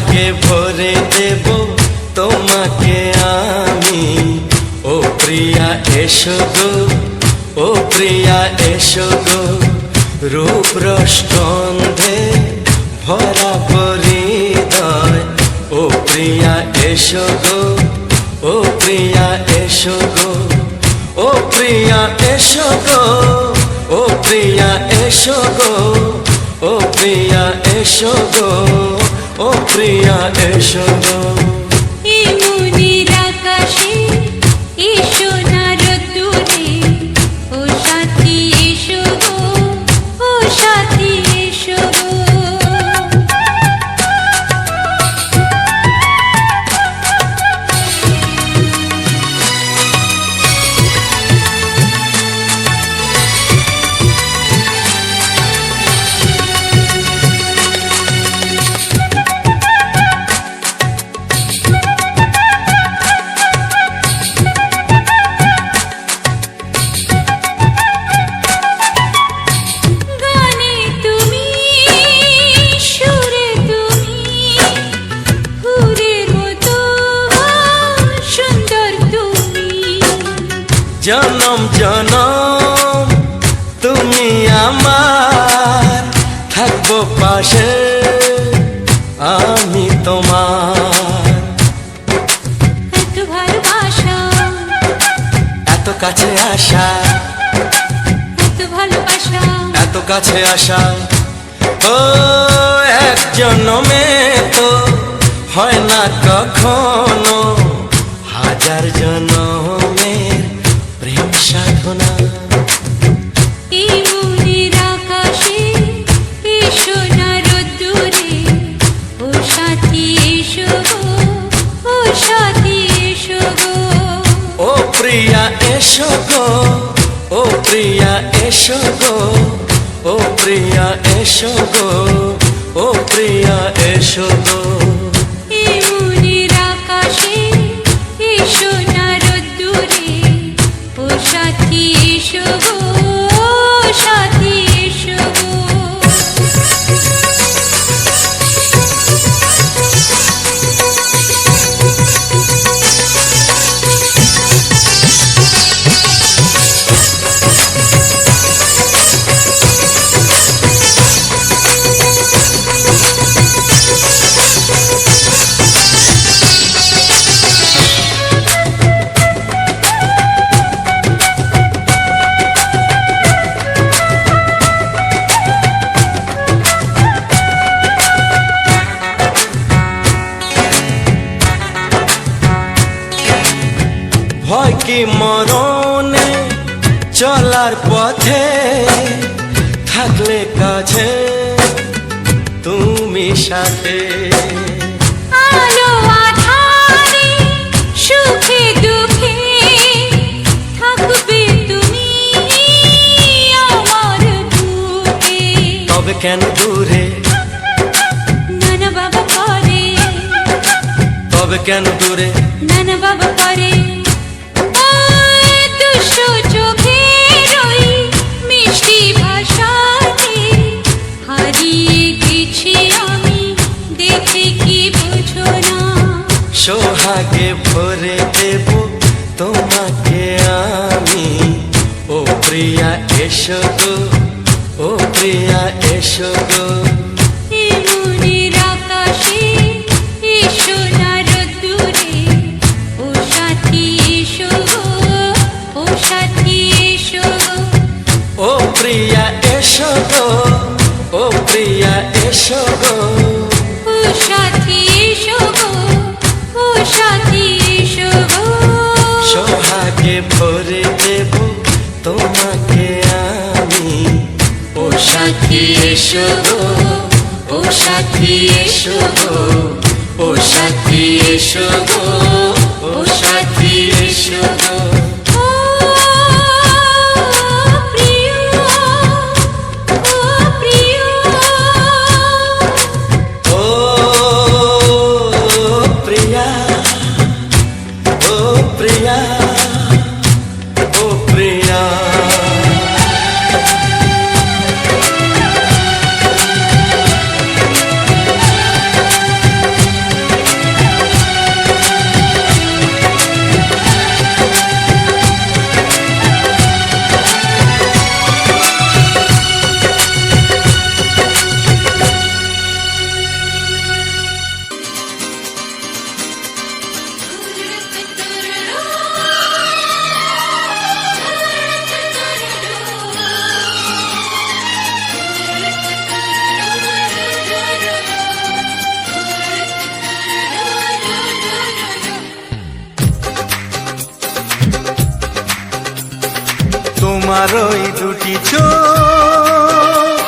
সোহাগে ভরে দেব তোমাকে আমি। ও প্রিয়া এসো গো, ও প্রিয়া এসো গো, রূপ রসগন্ধে ভরা হৃদয়। ও প্রিয়া এসো গো, ও প্রিয়া এসো গো, ও প্রিয়া এসো গো, ও প্রিয়া এসো গো, ও প্রিয়া এসো গো, ও প্রিয়া এসো গো। এই মনের আকাশে এসো না রোদ্দুরে, ও সাথী এসো গো, ও সাথী এসো গো। জনম জনম তুমি আমার, থাকবো পাশে আমি তোমার। এত ভালোবাসা, এত কাছে আসা, এত ভালোবাসা, এত কাছে আসা। ও এক জন্মে তো হয় না কখনো, হাজার জন্মের প্রেম সাধনা। এই মনের আকাশে এসো না রোদ্দুরে, ও সাথী এসো গো, ও সাথী এসো গো। ও প্রিয়া এসো গো, ও প্রিয়া এসো গো, ও প্রিয়া এসো গো, ও প্রিয়া এসো গো। এই মনের আকাশে এসো না রোদ্দুরে, ও সাথী এসো গো, ও সাথী এসো গো। ভয় কি মরণে চলার পথে, থাকলে কাছে তুমি সাথে। আলো আঁধারে সুখে দুঃখে থাকবে তুমি আমার বুকে। তবে কেন দূরে, নানা বাবা করে, তবে কেন দূরে, নানা বাবা করে। দুষ্ট চোখের ওই মিষ্টি ভাষাতে হারিয়ে গেছি আমি, দেখে কি বুঝো না। সোহাগে ভরে দেব তোমাকে আমি। ও প্রিয়া এসো গো, ও প্রিয়া এসো গো। এই মনের আকাশে এসো না রোদ্দুরে, ও সাথী এসো গো, ও সাথী এসো গো। ও প্রিয়া এসো গো, ও প্রিয়া এসো গো, ও সাথী এসো গো, ও সাথী এসো গো। সোহাগে ভরে দেব তোমাকে আমি। ও সাথী এসো গো, ও সাথী এসো গো, ও সাথী এসো গো, ও সাথী এসো গো। ও প্রিয়, ও প্রিয়, ও প্রিয়া, ও প্রিয়া, ও প্রিয়া। তোমার ওই দুটি চোখ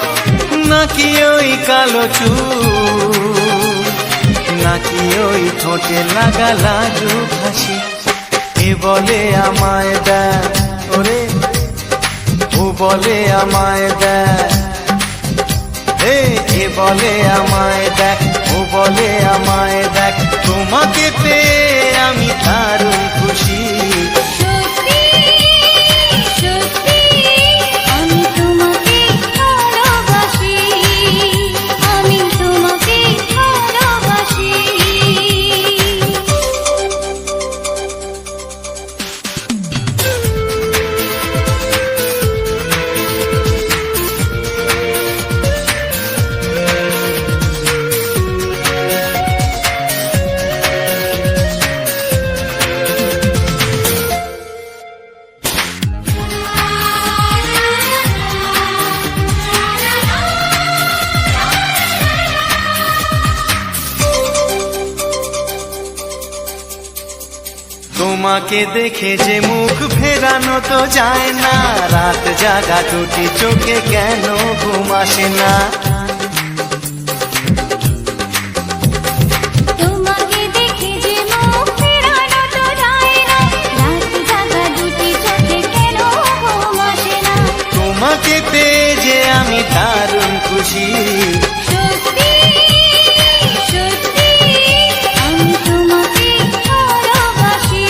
নাকি ওই কালো চুল নাকি ওই ঠোঁটে লাগা লাজুক হাসি এ বলে আমায় দেখ ওরে ও বলে আমায় দেখ এ বলে আমায় দেখ ও বলে আমায় দেখ তোমাকে পেয়ে আমি দারুণ খুশি সত্যি সত্যি আমি তোমাকে ভালোবাসি আমি তোমাকে ভালোবাসি তোমাকে দেখে যে মুখ ফেরানো তো যায় না রাত জাগা দুটি চোখে কেন ঘুম আসে না তোমাকে দেখে যে মুখ ফেরানো তো যায় না রাত জাগা দুটি চোখে কেন ঘুম আসে না তোমাকে পেয়ে যে আমি দারুণ খুশি সত্যি সত্যি আমি তোমাকে ভালোবাসি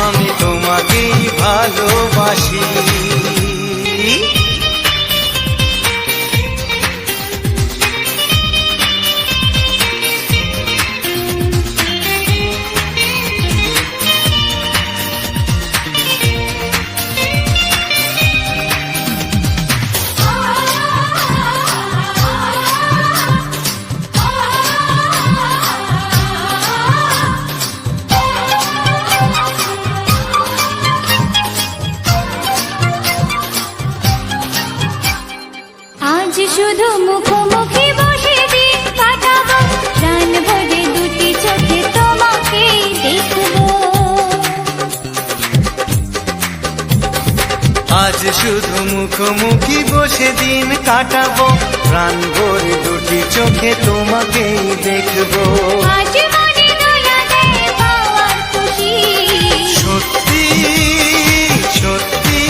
আমি তোমাকেই ভালোবাসি আজ শুধু মুখোমুখি বসে দিন কাটাবো প্রাণ ভরে দুটি চোখে তোমাকে দেখবো আজ শুধু মুখোমুখি বসে দিন কাটাবো প্রাণ ভরে দুটি চোখে তোমাকেই দেখবো আজ মনে দোলা দেয় পাওয়ার খুশি সত্যি সত্যি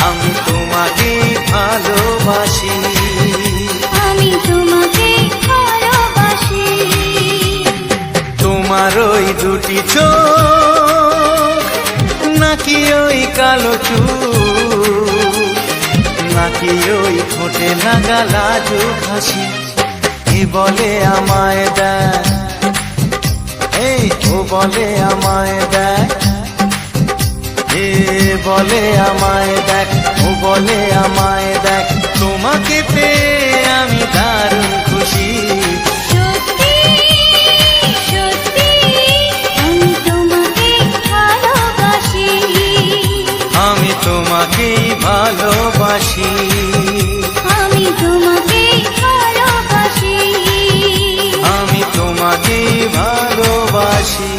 আমি তোমাকেই ভালোবাসি আমি তোমাকে ভালোবাসি তোমার ওই দুটি চোখ নাকি ওই কালো চুল নাকি ওই ঠোঁটে লাগা লাজুক হাসি এ বলে আমায় দেখ ও বলে আমায় দেখ এ বলে আমায় দেখ ও বলে আমায় দেখ তোমাকে পেয়ে আমি দারুণ খুশি সত্যি সত্যি আমি তোমাকে ভালোবাসি আমি তোমাকেই ভালোবাসি আমি তোমাকে ভালোবাসি আমি তোমাকেই ভালোবাসি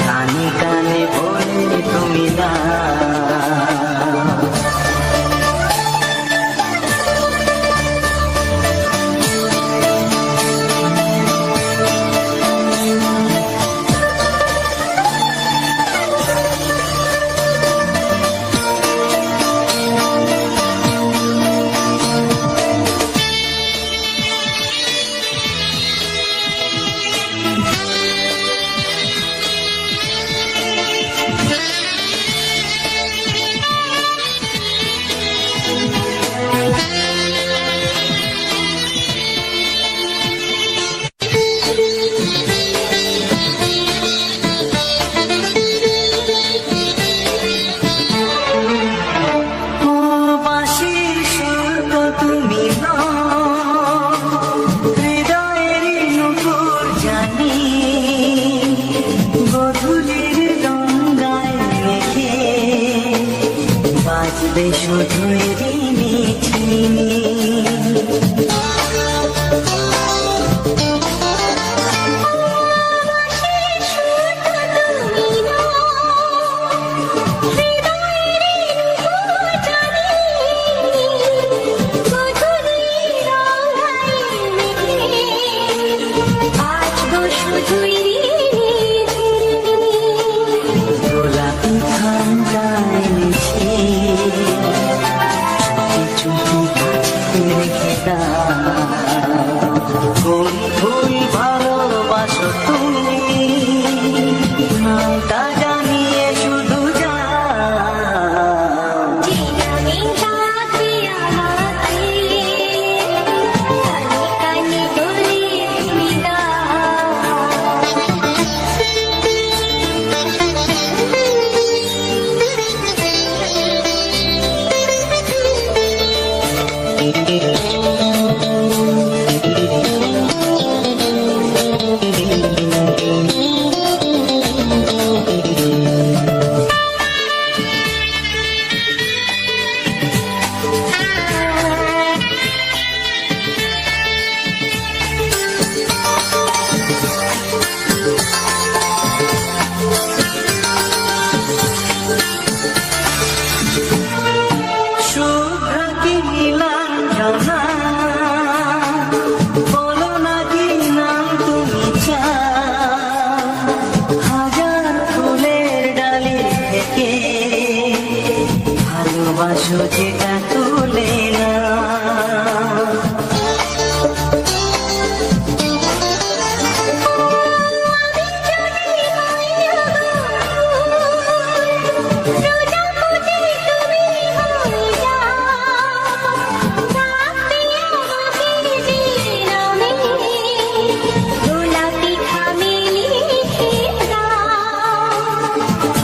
কানে কানে বলে তুমি দাও। শুধুই রিমিঝিমি গোলাপি ঠান্ডায় মিশে কোন ফুল ভালোবাসো তুমি নামটা জানিয়ে শুধু ভালোবাসো যেটা তুলে না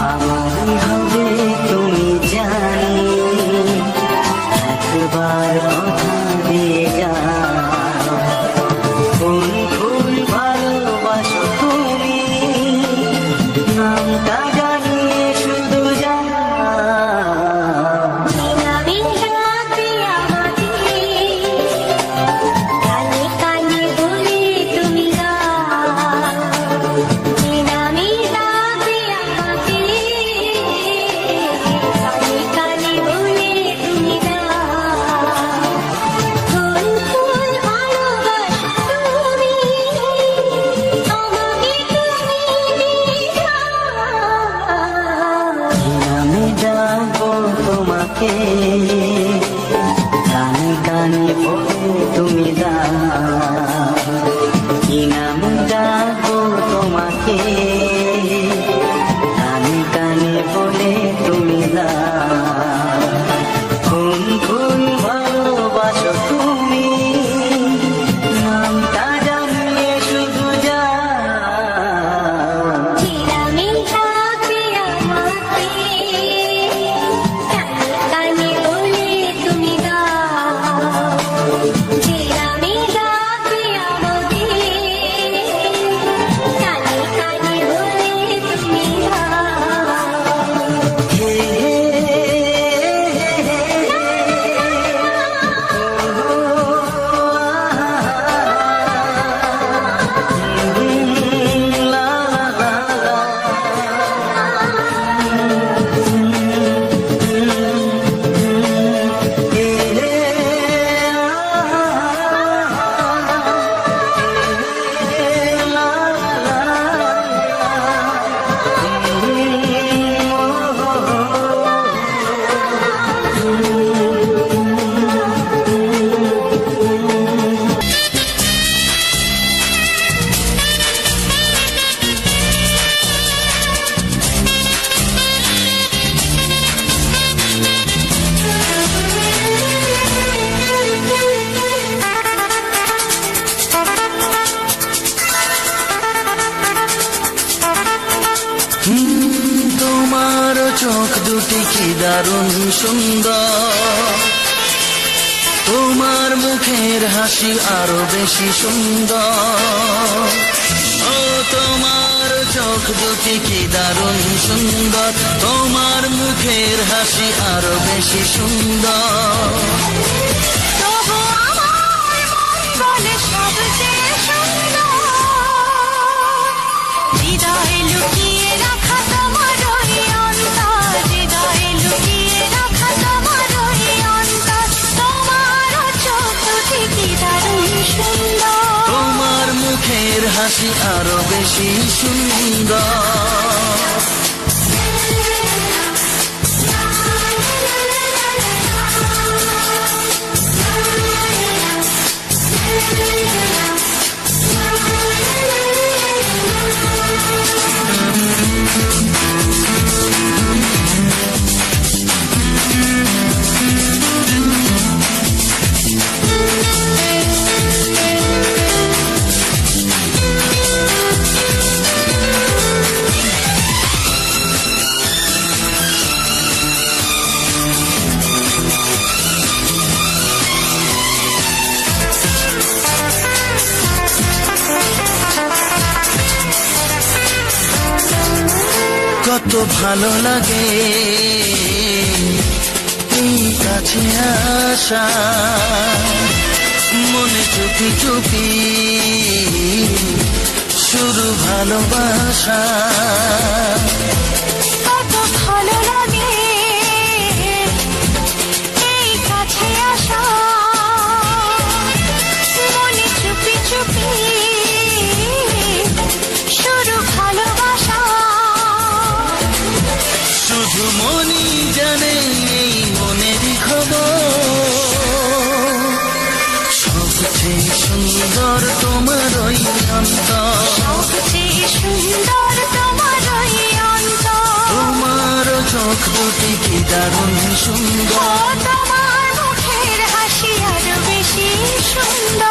আমারই হবে তুমি জানি একবার কথা দিয়ে যাও কোন ফুল ভালোবাসো তুমি নামটা জানিয়ে শুধু তোমাকে কানে কানে বলে তুমি কি নাম ডাকবো তোমাকে কানে কানে বলে তুমি কোন ফুল ভালোবাসো তুমি নামটা জানিয়ে শুধু কানে চোখ দুটি কি দারুণ সুন্দর, তোমার মুখের হাসি আরো বেশি সুন্দর। ও তোমার চোখ দুটি কি দারুণ সুন্দর, তোমার মুখের হাসি আরো বেশি সুন্দর। তবু আমার মন বলে সবচেয়ে সুন্দর, হৃদয়ে লুকিয়ে রাখা তোমার ওই অন্তর, হৃদয়ে লুকিয়ে রাখা তোমার ওই অন্তর। তোমার চোখ দুটি কি দারুণ সুন্দর, তোমার মুখের হাসি আরো বেশি সুন্দর। কত ভালো লাগে এই কাছে আসা, মনে চুপি চুপি শুরু ভালোবাসা। কত ভালো লাগে এই কাছে আসা, মনে চুপি চুপি শুরু ভালোবাসা। শুধু মনই জানে এই মনেরই খবর, সবচেয়ে সুন্দর তোমার ওই অন্তর, সবচেয়ে সুন্দর তোমার ওই অন্তর। তোমার চোখ দুটি কি দারুণ সুন্দর, তোমার মুখের হাসি আরো বেশি সুন্দর।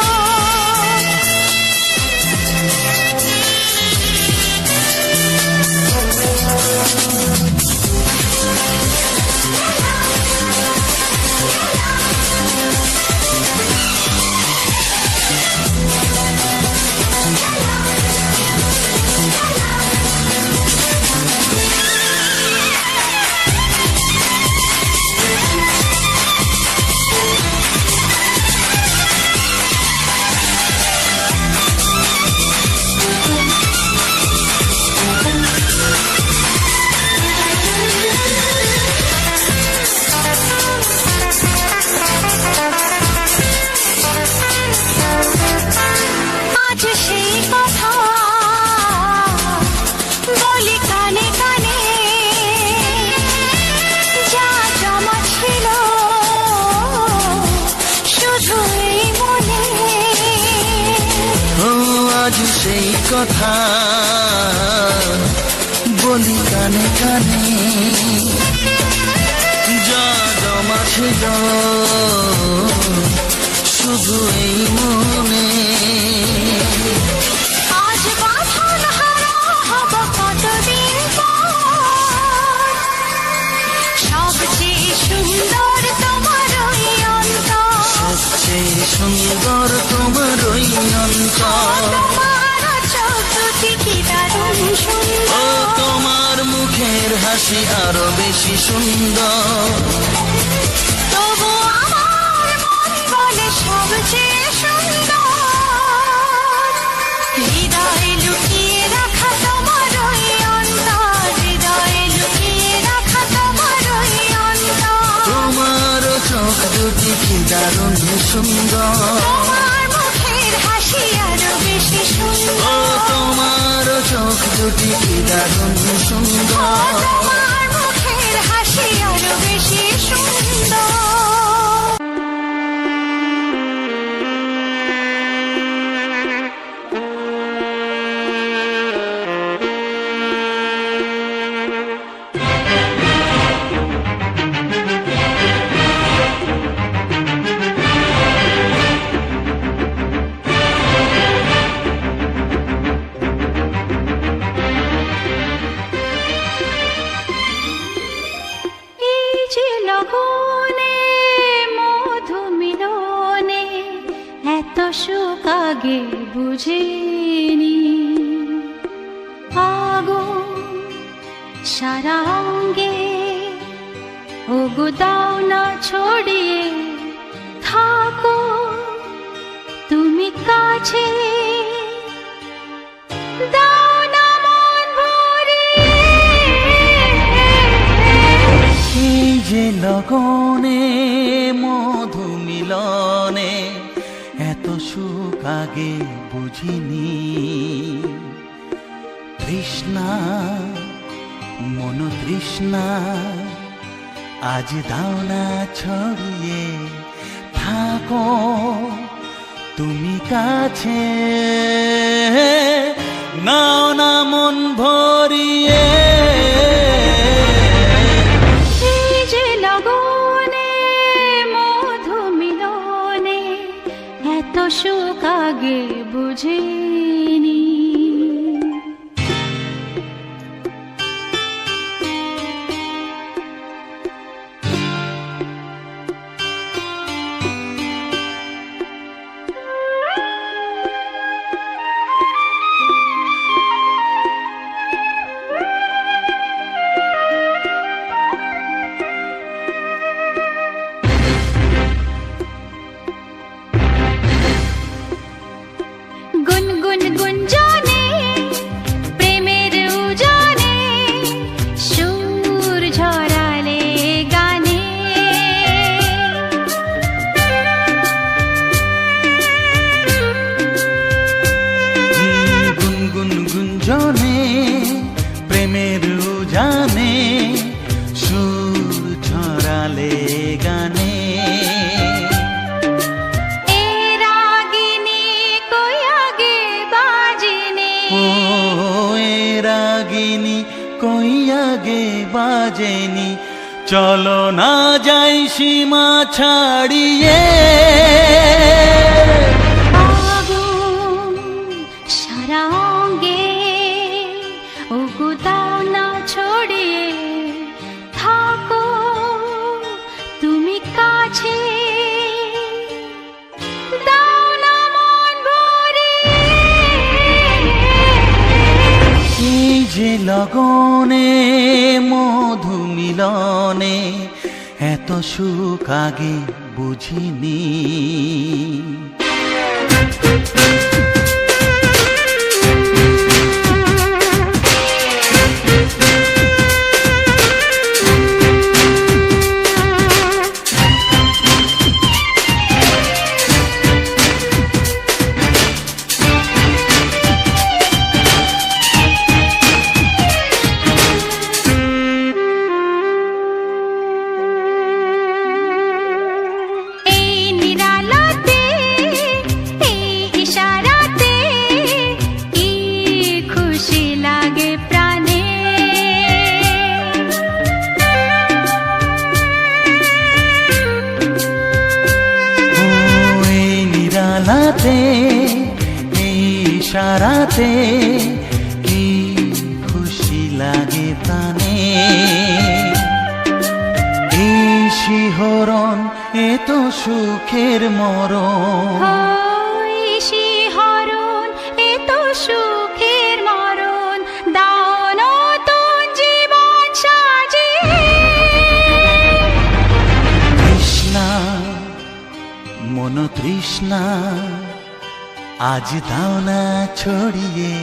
আজ সেই কথা বলি কানে কানে, যা জমা ছিল শুধু এই মনে। ও আজ সেই কথা বলি কানে কানে, যা জমা ছিল শুধু এই মনে। আজ বাঁধন হারা হব কতদিন পর, সবচেয়ে সুন্দর তোমার ওই অন্তর, সবচেয়ে সুন্দর তোমার ওই অন্তর। তোমার চোখ দুটি কি দারুণ ও সুন্দর, তোমার মুখের হাসি আরো বেশি সুন্দর। তবু আমার মন বলে সবচেয়ে সুন্দর, হৃদয়ে লুকিয়ে রাখা তোমার ওই অন্তর, হৃদয়ে লুকিয়ে রাখা তোমার ওই অন্তর। তোমার চোখ দুটি কি দারুণ সুন্দর, তোমার মুখের হাসি আরো বেশি ও সুন্দর, তোমার চোখ দুটি কি দারুণ সুন্দর। তোমার মুখের হাসি আরো বেশি সুন্দর। আগে বুঝিনি আগুন সারা অঙ্গে ওগো দাও না ছড়িয়ে থাকো তুমি কাছে দাও না মন ভরিয়ে এই যে লগনে মধু মিলনে এত সুখ আগে বুঝিনি তৃষ্ণা মন তৃষ্ণা আজ দাও না ছড়িয়ে থাকো তুমি কাছে নাও না মন ভরিয়ে এই যে লগনে মধু মিলনে এত সুখ আগে বুঝিনি গুনগুন গুঞ্জনে প্রেমের উজানে সুর ঝরালে গানে গুনগুন গুঞ্জনে প্রেমের উজানে সুর ছড়ালে গানে এ রাগিনী কই আগে বাজিনি ও এ রাগিনী কই আগে বাজেনি চলো না যাই সীমা ছাড়িয়ে আগুন সারা অঙ্গে ওগো দাও না ছড়িয়ে থাকো তুমি কাছে দাও না মন ভরিয়ে এই যে লগনে মধু মিলনে এত সুখ আগে বুঝিনি এই নিরালাতে এই ইশারাতে কি খুশি লাগে প্রাণে ও এই নিরালাতে এই ইশারাতে কি খুশি লাগে প্রাণে এই শিহরণ এ তো সুখের মরণ ওই শিহরণ এ তো সুখের মরণ দাও নতুন জীবন সাজিয়ে তৃষ্ণা মন তৃষ্ণা আজ দাও না ছড়িয়ে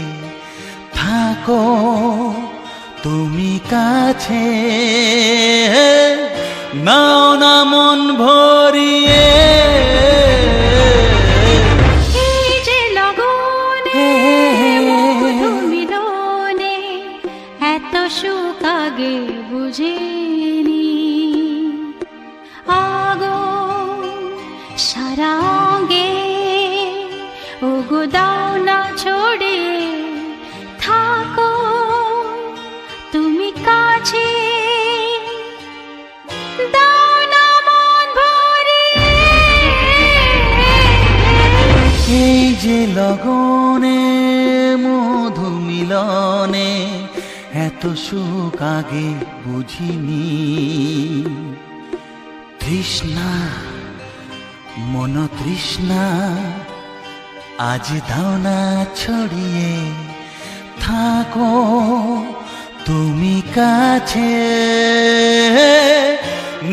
থাকো তুমি কাছে নাও না মন ভরিয়ে এই যে লগনে মধু মিলনে এত সুখ আগে বুঝিনি আগুন সারা অঙ্গে ওগো দাও না ছড়িয়ে থাকো তুমি কাছে দাও না মন ভরিয়ে এই যে লগনে মধু মিলনে এত সুখ আগে বুঝিনি তৃষ্ণা মন তৃষ্ণা আজ দাও না ছড়িয়ে থাকো তুমি কাছে,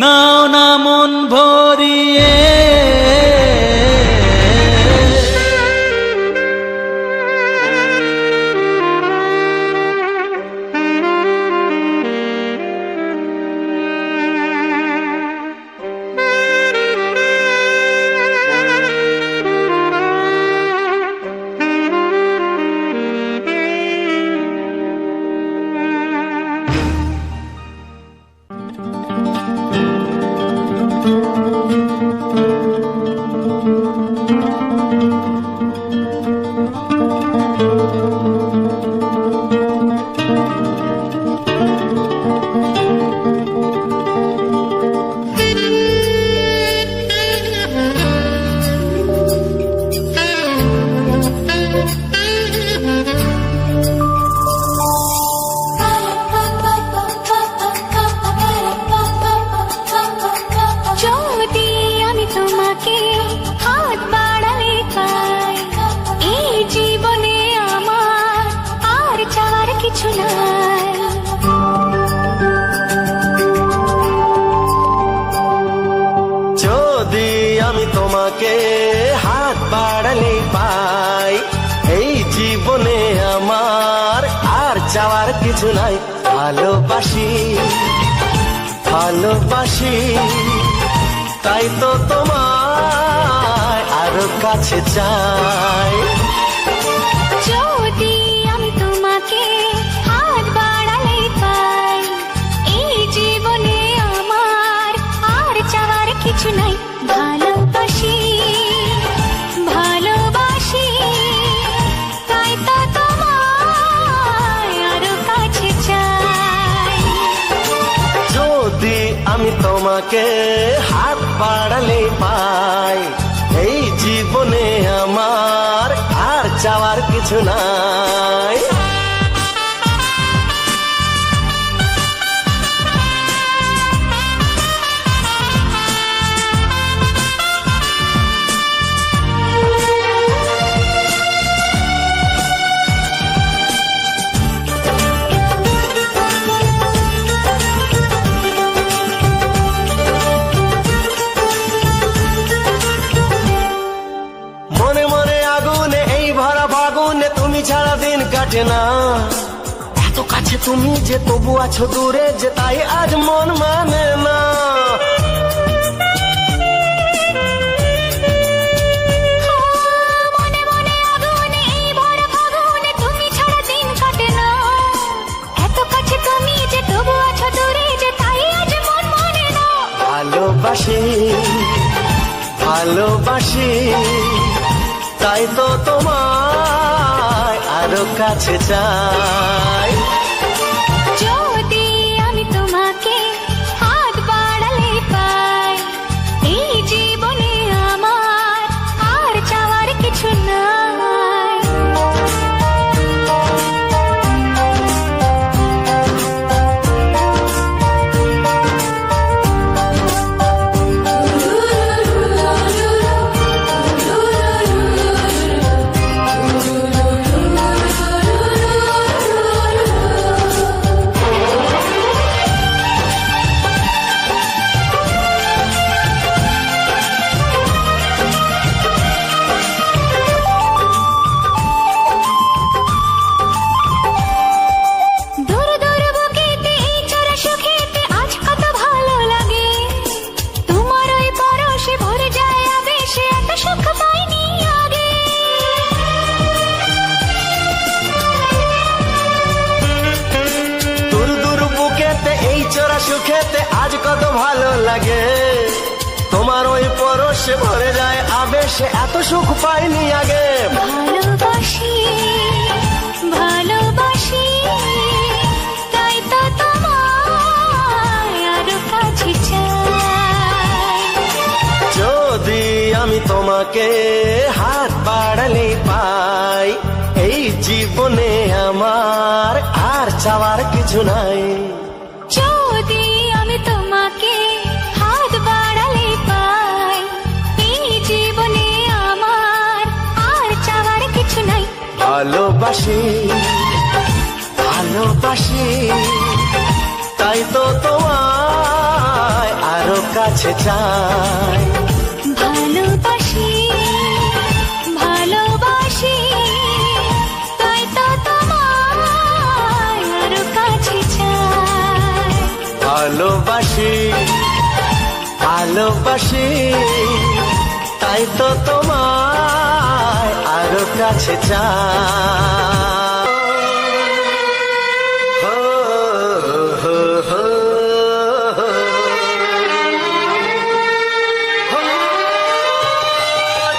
নাও না মন ভরিয়ে। যদি আমি তোমাকে হাত বাড়ালে পাই, এই জীবনে আমার আর চাওয়ার কিছু নাই। যদি আমি তোমাকে হাত বাড়ালে পাই, এই জীবনে আমার আর চাওয়ার কিছু নাই। ভালোবাসি ভালোবাসি তাই তো তোমায় আরো কাছে চাই। যদি আমি তোমাকে হাত বাড়ালে পাই, এই জীবনে আমার আর চাওয়ার কিছু নাই। ভালোবাসি ভালোবাসি তাই তো তোমায় আরো কাছে চাই। যদি আমি তোমাকে হাত বাড়ালে পাই, এই জীবনে আমার আর চাওয়ার কিছু নাই। মনে মনে আগুনে এই ভরা ফাগুনে তুমি ছাড়া দিন কাটে না। এত কাছে তুমি যে তবু আছো দূরে, যে তাই আজ মন মানে না। মনে মনে আগুনে এই ভরা ফাগুনে তুমি ছাড়া দিন কাটে না। এত কাছে তুমি যে তবু আছো দূরে, যে তাই আজ মন মানে না। ভালোবাসি ভালোবাসি তাই তো তোমায় আরো কাছে চাই। যদি আমি তোমাকে হাত বাড়ালে পাই, এই জীবনে আমার আর চাওয়ার কিছু নাই। দূর দূর বুকেতে এই চোরা সুখেতে আজ কত ভালো লাগে। তোমার ওই পরশে ভরে যায় আবেশে, এত সুখ পাইনি আগে। দূর দূর বুকেতে এই চোরা সুখেতে আজ কত ভালো লাগে। তোমার ওই পরশে ভরে যায় আবেশে, এত সুখ পাইনি আগে। ভালোবাসি ভালোবাসি তাই তো তোমায় আরো কাছে চাই। যদি আমি তোমাকে হাত বাড়ালে পাই, এই জীবনে আমার আর চাওয়ার কিছু নাই। যদি আমি তোমাকে হাত বাড়ালে পাই, এই জীবনে আমার আর চাওয়ার ভালোবাসি ভালোবাসি তাই তো তোমায় আরো কাছে চাই ভালোবাসি ভালোবাসি তাই তো তোমায় আরো কাছে চাই ভালোবাসি ভালোবাসি তাই তো তোমায় আরো কাছে চাই হো, হো, হো, হো।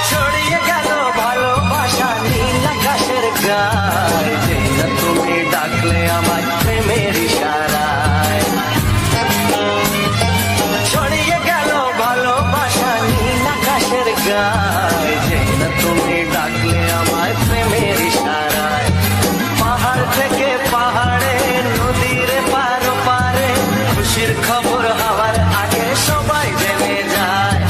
ছড়িয়ে গেল ভালোবাসা নীল আকাশের গায়ে যে না তুমি ডাকলে আমার প্রেমের ইশারায় ছড়িয়ে গেল ভালোবাসা নীল আকাশের গায়ে যে না তুমি ডাকলে আমায় প্রেমের ইশারায় পাহাড় থেকে পাহাড়ে নদীর পার পারে খুশির খবর হওয়ার আগে সবাই জেনে যায়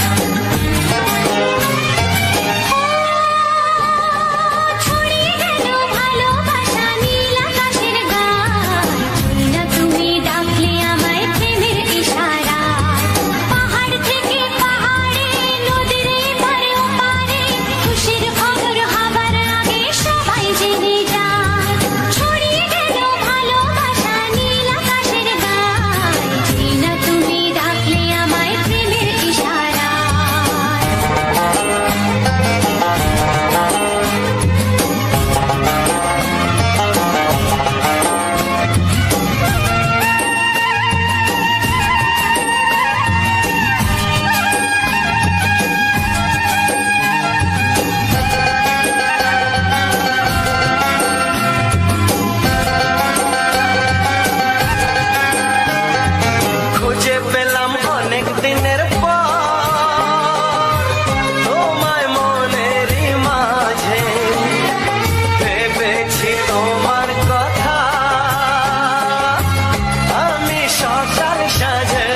ছড়িয়ে গেল ভালোবাসা নীল আকাশের গায়ে না তুমি ডাকলে আমায় প্রেমের ইশারায় পাহাড় থেকে পাহাড়ে নদীর পারে ওপারে খুশির খবর হবার আগে সবাই জেনে যায় ছড়িয়ে গেল ভালোবাসা নীল আকাশের গায়ে না তুমি ডাকলে আমায় প্রেমের ইশারায় খুঁজে পেলাম অনেক দিনের পর তোমায় মনেরই মাঝে ভেবেছি তোমার কথা আমি সকাল সাজে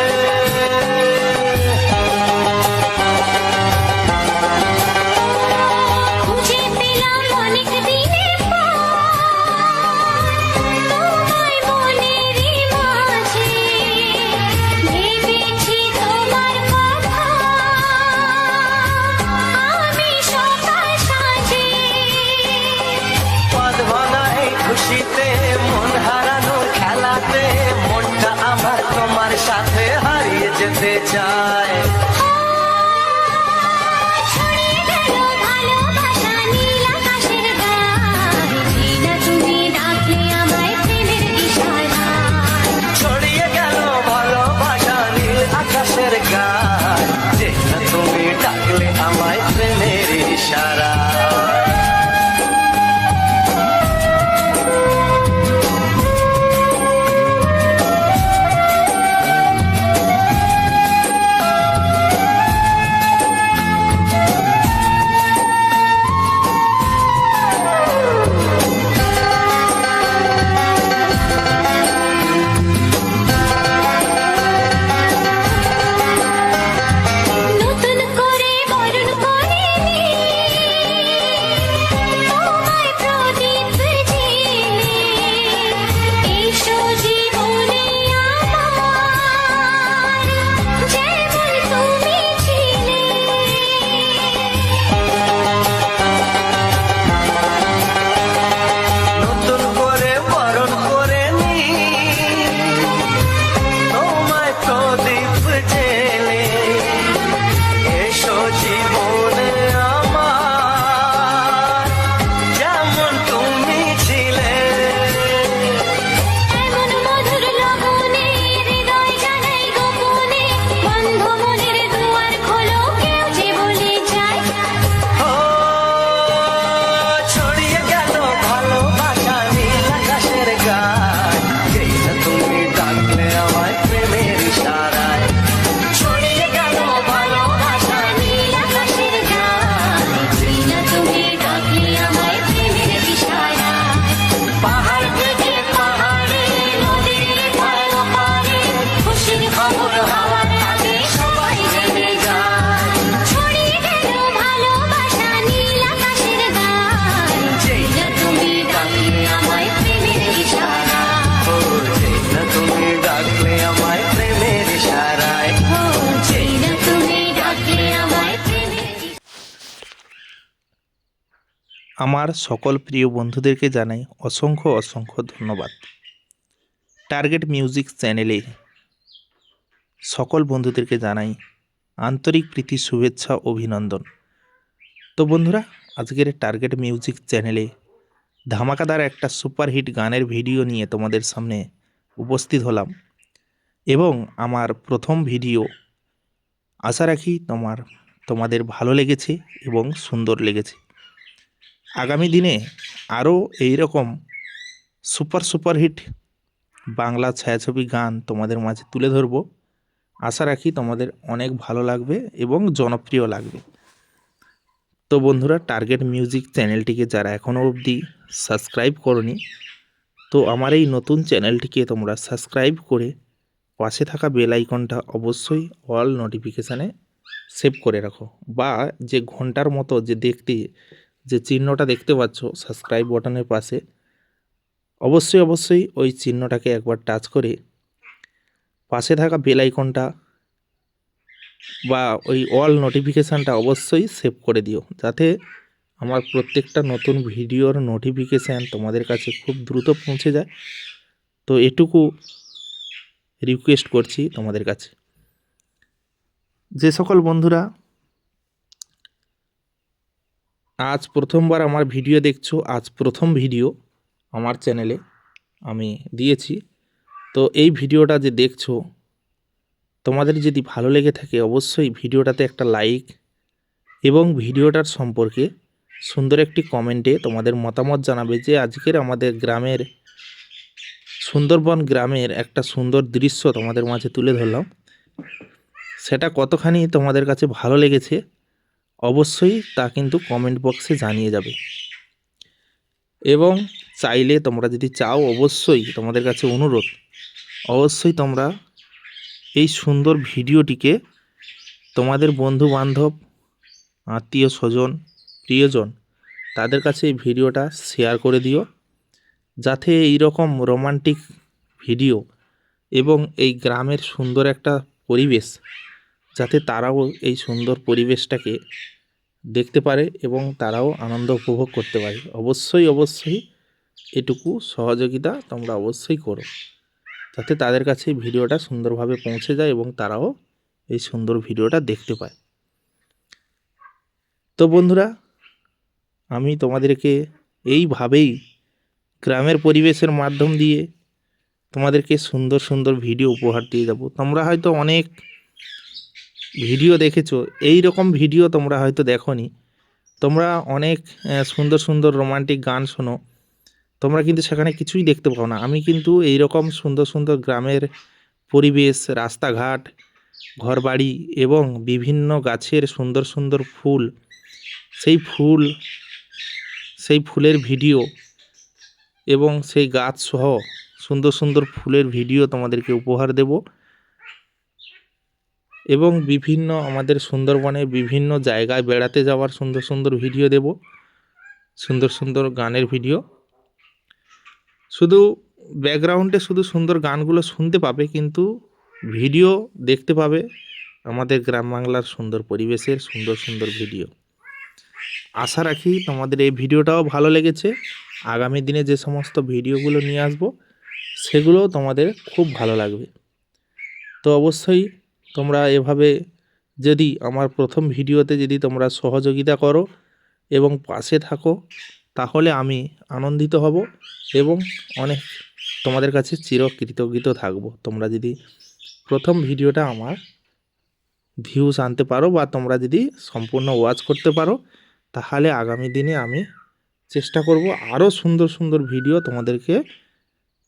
খুঁজে পেলাম অনেক দিনের পর তোমায় মনেরই মাঝে ভেবেছি তোমার কথা আমি সকাল সাজে পদ ভাঙা এই খুশিতে মন হারানোর খেলাতে মনটা আমার তোমার সাথে হারিয়ে যেতে চায় ছড়িয়ে গেল ভালোবাসা নীল আকাশের গায়ে না তুমি ডাকলে আমায় প্রেমের ইশারায় ছড়িয়ে গেল ভালোবাসা নীল আকাশের গায় যে না তুমি ডাকলে আমায় প্রেমের ইশারা আমার সকল প্রিয় বন্ধুদেরকে জানাই অসংখ্য অসংখ্য ধন্যবাদ। টার্গেট মিউজিক চ্যানেলে সকল বন্ধুদেরকে জানাই আন্তরিক প্রীতি, শুভেচ্ছা, অভিনন্দন। তো বন্ধুরা, আজকের টার্গেট মিউজিক চ্যানেলে ধামাকাদার একটা সুপারহিট গানের ভিডিও নিয়ে তোমাদের সামনে উপস্থিত হলাম এবং আমার প্রথম ভিডিও। আশা রাখি তোমাদের ভালো লেগেছে এবং সুন্দর লেগেছে। আগামী দিনে আরও এই রকম সুপারহিট বাংলা ছায়াছবি গান তোমাদের মাঝে তুলে ধরব। আশা রাখি তোমাদের অনেক ভালো লাগবে এবং জনপ্রিয় লাগবে। তো বন্ধুরা, টার্গেট মিউজিক চ্যানেলটিকে যারা এখনও অবধি সাবস্ক্রাইব করনি, তো আমার এই নতুন চ্যানেলটিকে তোমরা সাবস্ক্রাইব করে পাশে থাকা বেল আইকনটা অবশ্যই অল নোটিফিকেশানে সেভ করে রাখো, বা যে ঘন্টার মতো যে চিহ্নটা দেখতে পাচ্ছ সাবস্ক্রাইব বাটনের পাশে, অবশ্যই ওই চিহ্নটাকে একবার টাচ করে পাশে থাকা বেল আইকনটা বা ওই অল নোটিফিকেশানটা অবশ্যই সেভ করে দিও, যাতে আমার প্রত্যেকটা নতুন ভিডিওর নোটিফিকেশান তোমাদের কাছে খুব দ্রুত পৌঁছে যায়। তো এটুকু রিকোয়েস্ট করছি তোমাদের কাছে। যে সকল বন্ধুরা আজ প্রথমবার আমার ভিডিও দেখছো, আজ প্রথম ভিডিও আমার চ্যানেলে আমি দিয়েছি, তো এই ভিডিওটা যে দেখছো, তোমাদের যদি ভালো লেগে থাকে অবশ্যই ভিডিওটাতে একটা লাইক এবং ভিডিওটার সম্পর্কে সুন্দর একটি কমেন্টে তোমাদের মতামত জানাবে, যে আজকের আমাদের গ্রামের সুন্দরবন গ্রামের একটা সুন্দর দৃশ্য তোমাদের মাঝে তুলে ধরলাম, সেটা কতখানি তোমাদের কাছে ভালো লেগেছে অবশ্যই তা কিন্তু কমেন্ট বক্সে জানিয়ে যাবে। এবং চাইলে তোমরা যদি চাও, অবশ্যই তোমাদের কাছে অনুরোধ, অবশ্যই তোমরা এই সুন্দর ভিডিওটিকে তোমাদের বন্ধু বান্ধব, আত্মীয় স্বজন, প্রিয়জন তাদের কাছে এই ভিডিওটা শেয়ার করে দিও, যাতে এই রকম রোমান্টিক ভিডিও এবং এই গ্রামের সুন্দর একটা পরিবেশ, যাতে তারাও এই সুন্দর পরিবেশটাকে দেখতে পারে এবং তারাও আনন্দ উপভোগ করতে পারে। অবশ্যই এটুকু সহযোগিতা তোমরা অবশ্যই করো, যাতে তাদের কাছে এই ভিডিওটা সুন্দরভাবে পৌঁছে যায় এবং তারাও এই সুন্দর ভিডিওটা দেখতে পায়। তো বন্ধুরা, আমি তোমাদেরকে এইভাবেই গ্রামের পরিবেশের মাধ্যম দিয়ে তোমাদেরকে সুন্দর সুন্দর ভিডিও উপহার দিয়ে যাব। তোমরা হয়তো অনেক ভিডিও দেখেছো, এই রকম ভিডিও তোমরা হয়তো দেখোনি। তোমরা অনেক সুন্দর সুন্দর রোমান্টিক গান শোনো, তোমরা কিন্তু সেখানে কিছুই দেখতে পাও না। আমি কিন্তু এই রকম সুন্দর সুন্দর গ্রামের পরিবেশ, রাস্তাঘাট, ঘরবাড়ি এবং বিভিন্ন গাছের সুন্দর সুন্দর ফুল, সেই ফুলের ভিডিও এবং সেই গাছ সহ সুন্দর সুন্দর ফুলের ভিডিও তোমাদেরকে উপহার দেব। এবং বিভিন্ন আমাদের সুন্দরবনে বিভিন্ন জায়গায় বেড়াতে যাওয়ার সুন্দর সুন্দর ভিডিও দেব, সুন্দর সুন্দর গানের ভিডিও। শুধু ব্যাকগ্রাউন্ডে শুধু সুন্দর গানগুলো শুনতে পাবে, কিন্তু ভিডিও দেখতে পাবে আমাদের গ্রাম বাংলার সুন্দর পরিবেশের সুন্দর সুন্দর ভিডিও। আশা রাখি তোমাদের এই ভিডিওটাও ভালো লেগেছে। আগামী দিনে যে সমস্ত ভিডিওগুলো নিয়ে আসবো সেগুলোও তোমাদের খুব ভালো লাগবে। তো অবশ্যই তোমরা এভাবে যদি আমার প্রথম ভিডিওতে যদি তোমরা সহযোগিতা করো এবং পাশে থাকো, তাহলে আমি আনন্দিত হব এবং অনেক তোমাদের কাছে চিরকৃতজ্ঞ থাকব। তোমরা যদি প্রথম ভিডিওটা আমার ভিউজ আনতে পারো বা তোমরা যদি সম্পূর্ণ ওয়াচ করতে পারো, তাহলে আগামী দিনে আমি চেষ্টা করব আরও সুন্দর সুন্দর ভিডিও তোমাদেরকে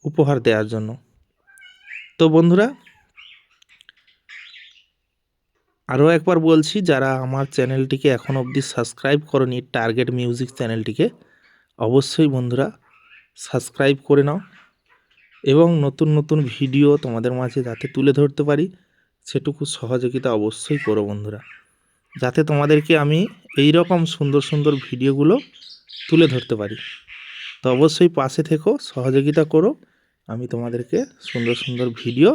উপহার দেওয়ার জন্য। তো বন্ধুরা, আরও একবার বলছি, যারা আমার চ্যানেলটিকে এখনও অবধি সাবস্ক্রাইব করনি, টার্গেট মিউজিক চ্যানেলটিকে অবশ্যই বন্ধুরা সাবস্ক্রাইব করে নাও এবং নতুন নতুন ভিডিও তোমাদের মাঝে যাতে তুলে ধরতে পারি সেটুকু সহযোগিতা অবশ্যই করো বন্ধুরা, যাতে তোমাদেরকে আমি এই রকম সুন্দর সুন্দর ভিডিওগুলো তুলে ধরতে পারি। তো অবশ্যই পাশে থেকো, সহযোগিতা করো, আমি তোমাদেরকে সুন্দর সুন্দর ভিডিও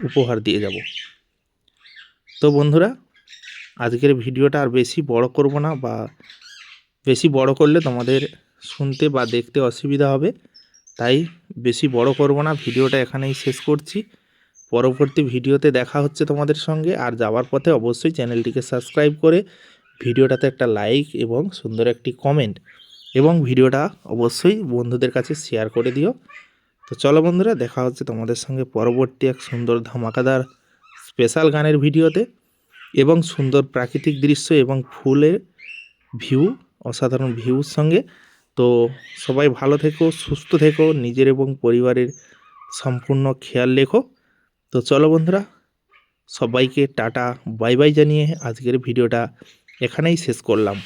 উপহার দিয়ে যাব। তো বন্ধুরা, আজকের ভিডিওটা আর বেশি বড় করব না বা বেশি বড় করলে তোমাদের শুনতে বা দেখতে অসুবিধা হবে, তাই বেশি বড় করব না, ভিডিওটা এখানেই শেষ করছি। পরবর্তী ভিডিওতে দেখা হচ্ছে তোমাদের সঙ্গে। আর যাওয়ার পথে অবশ্যই চ্যানেলটিকে সাবস্ক্রাইব করে ভিডিওটাতে একটা লাইক এবং সুন্দর একটি কমেন্ট এবং ভিডিওটা অবশ্যই বন্ধুদের কাছে শেয়ার করে দিও। তো চলো বন্ধুরা, দেখা হচ্ছে তোমাদের সঙ্গে পরবর্তী এক সুন্দর ধামাকাদার স্পেশাল গানের ভিডিওতে এবং সুন্দর প্রাকৃতিক দৃশ্য এবং ফুলের ভিউ, অসাধারণ ভিউর সঙ্গে। তো সবাই ভালো থেকো, সুস্থ থেকো, নিজের এবং পরিবারের সম্পূর্ণ খেয়াল রেখো। তো চলো বন্ধুরা, সবাইকে টাটা বাই বাই জানিয়ে আজকের ভিডিওটা এখানেই শেষ করলাম।